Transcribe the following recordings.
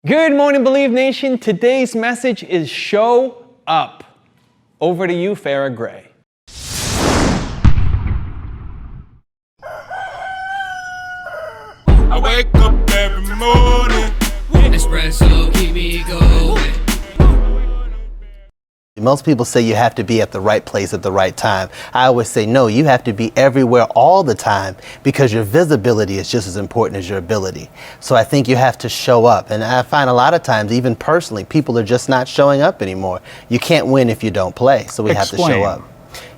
Good morning, Believe Nation. Today's message is show up. Over to you, Farrah Gray. I wake up every morning. Espresso, keep me going. Most people say you have to be at the right place at the right time. I always say, no, you have to be everywhere all the time because your visibility is just as important as your ability. So I think you have to show up. And I find a lot of times, even personally, people are just not showing up anymore. You can't win if you don't play. So we have to show up.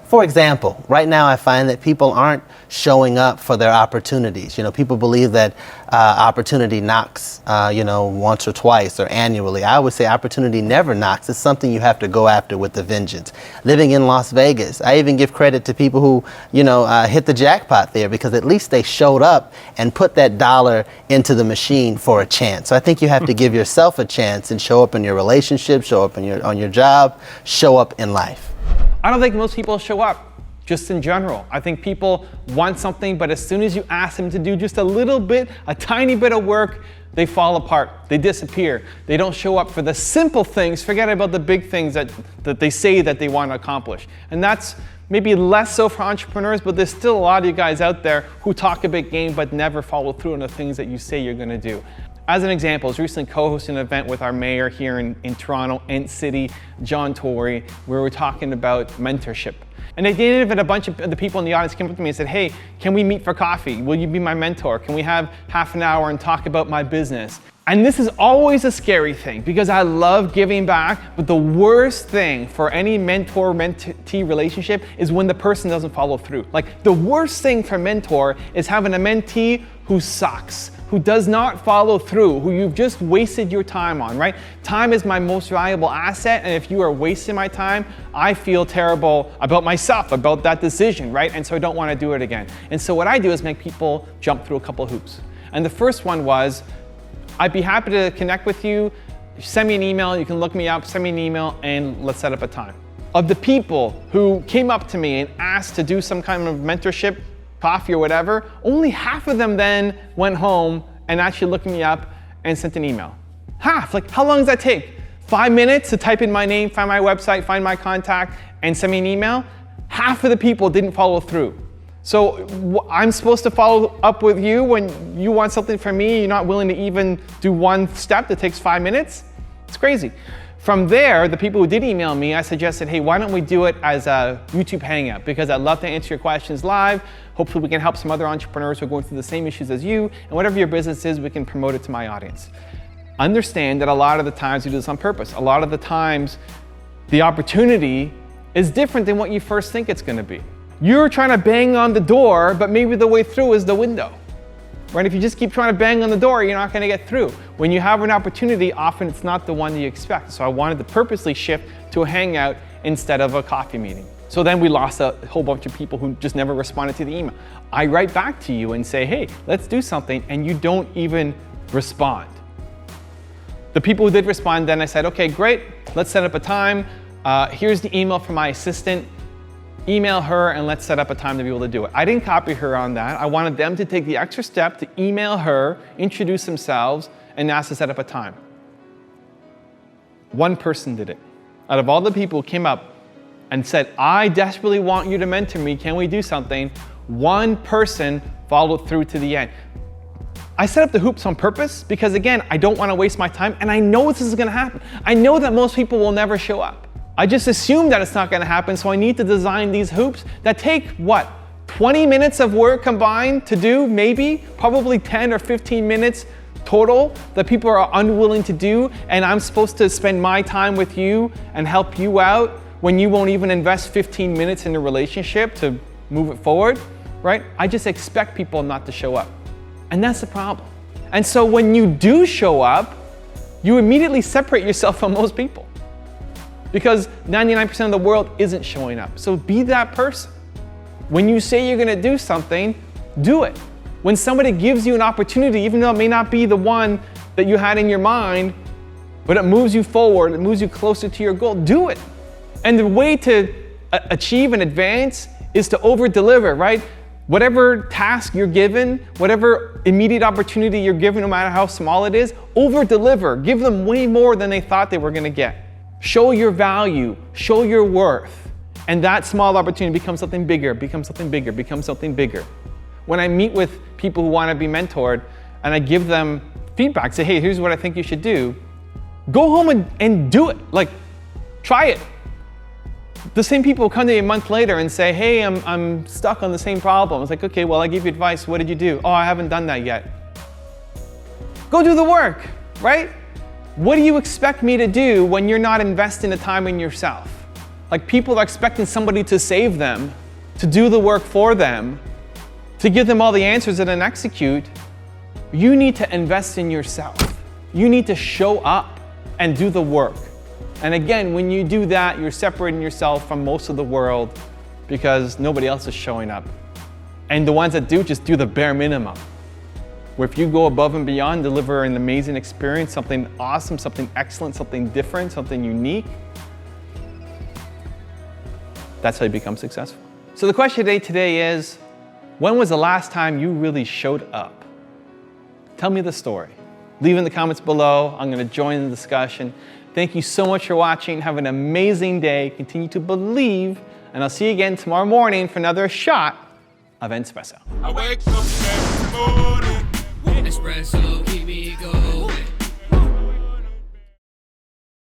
For example, right now I find that people aren't showing up for their opportunities. You know, people believe that opportunity knocks, once or twice or annually. I would say opportunity never knocks. It's something you have to go after with a vengeance. Living in Las Vegas, I even give credit to people who, hit the jackpot there because at least they showed up and put that dollar into the machine for a chance. So I think you have to give yourself a chance and show up in your relationship, show up on your job, show up in life. I don't think most people show up, just in general. I think people want something, but as soon as you ask them to do just a little bit, a tiny bit of work, they fall apart, they disappear. They don't show up for the simple things, forget about the big things that they say that they want to accomplish. And that's maybe less so for entrepreneurs, but there's still a lot of you guys out there who talk a big game but never follow through on the things that you say you're going to do. As an example, I was recently co-hosting an event with our mayor here in Toronto, Ent City, John Tory, where we were talking about mentorship. And at the end of it, a bunch of the people in the audience came up to me and said, hey, can we meet for coffee? Will you be my mentor? Can we have half an hour and talk about my business? And this is always a scary thing because I love giving back, but the worst thing for any mentor-mentee relationship is when the person doesn't follow through. Like the worst thing for mentor is having a mentee who sucks, who does not follow through, who you've just wasted your time on, right? Time is my most valuable asset, and if you are wasting my time, I feel terrible about myself, about that decision, right? And so I don't want to do it again. And so what I do is make people jump through a couple of hoops. And the first one was, I'd be happy to connect with you, send me an email, you can look me up, send me an email, and let's set up a time. Of the people who came up to me and asked to do some kind of mentorship, coffee or whatever, only half of them then went home and actually looked me up and sent an email. Half, like how long does that take? 5 minutes to type in my name, find my website, find my contact, and send me an email? Half of the people didn't follow through. So I'm supposed to follow up with you when you want something from me, you're not willing to even do one step that takes 5 minutes? It's crazy. From there, the people who did email me, I suggested, hey, why don't we do it as a YouTube Hangout? Because I'd love to answer your questions live. Hopefully we can help some other entrepreneurs who are going through the same issues as you, and whatever your business is, we can promote it to my audience. Understand that a lot of the times we do this on purpose. A lot of the times, the opportunity is different than what you first think it's gonna be. You're trying to bang on the door, but maybe the way through is the window. Right? If you just keep trying to bang on the door, you're not going to get through. When you have an opportunity, often it's not the one that you expect. So I wanted to purposely shift to a hangout instead of a coffee meeting. So then we lost a whole bunch of people who just never responded to the email. I write back to you and say, hey, let's do something, and you don't even respond. The people who did respond, then I said, okay, great, let's set up a time. Here's the email from my assistant. Email her and let's set up a time to be able to do it. I didn't copy her on that. I wanted them to take the extra step to email her, introduce themselves, and ask to set up a time. One person did it. Out of all the people who came up and said, I desperately want you to mentor me, can we do something? One person followed through to the end. I set up the hoops on purpose because again, I don't want to waste my time and I know this is going to happen. I know that most people will never show up. I just assume that it's not going to happen, so I need to design these hoops that take, 20 minutes of work combined to do, maybe, probably 10 or 15 minutes total that people are unwilling to do, and I'm supposed to spend my time with you and help you out when you won't even invest 15 minutes in the relationship to move it forward, right? I just expect people not to show up, and that's the problem. And so when you do show up, you immediately separate yourself from most people. Because 99% of the world isn't showing up. So be that person. When you say you're gonna do something, do it. When somebody gives you an opportunity, even though it may not be the one that you had in your mind, but it moves you forward, it moves you closer to your goal, do it. And the way to achieve and advance is to over-deliver, right? Whatever task you're given, whatever immediate opportunity you're given, no matter how small it is, over-deliver. Give them way more than they thought they were gonna get. Show your value, show your worth, and that small opportunity becomes something bigger, becomes something bigger, becomes something bigger. When I meet with people who wanna be mentored, and I give them feedback, say, hey, here's what I think you should do, go home and do it, like, try it. The same people come to me a month later and say, hey, I'm stuck on the same problem. It's like, okay, well, I gave you advice, what did you do? Oh, I haven't done that yet. Go do the work, right? What do you expect me to do when you're not investing the time in yourself? Like, people are expecting somebody to save them, to do the work for them, to give them all the answers and then execute. You need to invest in yourself. You need to show up and do the work. And again, when you do that, you're separating yourself from most of the world because nobody else is showing up. And the ones that do just do the bare minimum. Where if you go above and beyond, deliver an amazing experience, something awesome, something excellent, something different, something unique, that's how you become successful. So the question today is, when was the last time you really showed up? Tell me the story. Leave in the comments below. I'm going to join the discussion. Thank you so much for watching. Have an amazing day. Continue to believe, and I'll see you again tomorrow morning for another shot of espresso. I wake up every morning. Espresso, keep me going.